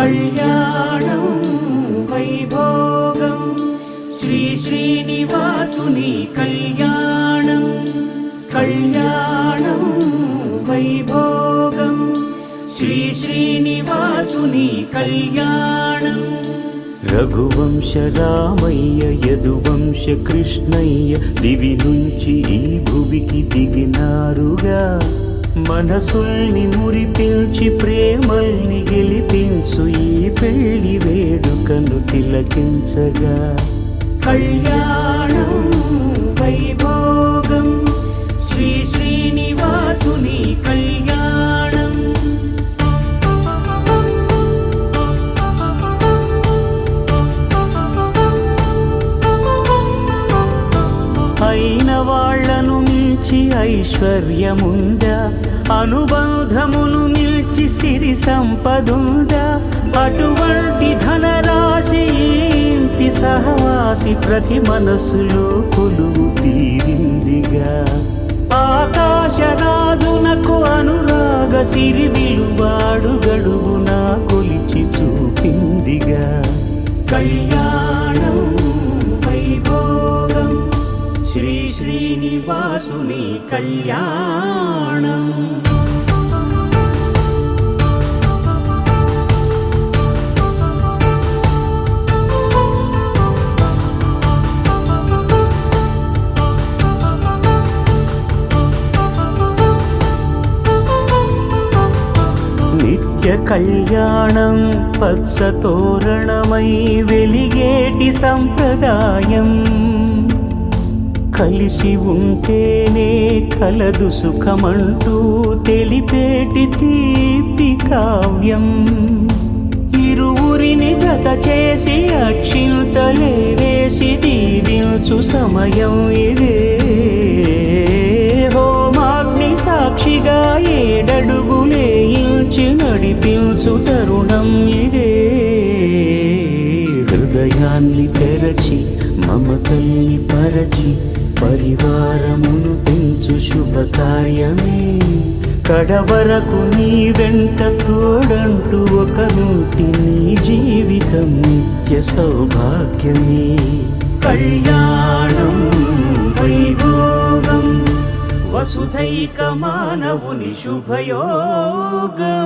కళ్యాణం వైభోగం శ్రీ శ్రీనివాసుని కళ్యాణం. కళ్యాణం వైభోగం శ్రీ శ్రీనివాసుని కళ్యాణం. రఘువంశ రామయ్య యదువంశ కృష్ణయ్య దివి నుంచి ఈ భువికి దిగినారుగా. మనసుల్ని మురిపించి ప్రేమల్ని గెలిపించు ఈ పెళ్లి వేడుకను తిలకించగా. కళ్యాణం వైభోగం శ్రీ శ్రీనివాసుని కళ్యాణం. అయిన వాళ్లను మించి ఐశ్వర్యముందా, అనుబంధమును మిల్చి సిరి సంపదుందా. అటువంటి ధనరాశి ఇంటి సహవాసి ప్రతి మనసులో కొలువు తీరిందిగా. ఆకాశరాజునకు అనురాగ సిరి విలువాడు గడువునా కొలిచి చూపిందిగా. కళ్యాణం వైభోగం శ్రీ శ్రీనివాసుని కళ్యాణం. నిత్య కళ్యాణం పచ్చ తోరణమై వెలిగేటి సంప్రదాయం. కలిసి ఉంటేనే కలదు సుఖమంటూ తెలిపేటి తీపి కావ్యం. ఇరువురిని జత చేసి అక్షింతలే వేసి దీవించు సమయం ఇదే. హోమాగ్ని సాక్షిగా ఏడడుగులే ఇంచి నడిపించు తరుణం ఇదే. హృదయాన్ని తెరచి మమతల్ని పరచి పరివారమును పెంచు శుభకార్యమే. కడవరకు నీ వెంట తోడంటూ ఒకరుంటి నీ జీవితం నిత్య సౌభాగ్యమే. కళ్యాణం వైభోగం వసుధైక మానవుని శుభయోగం.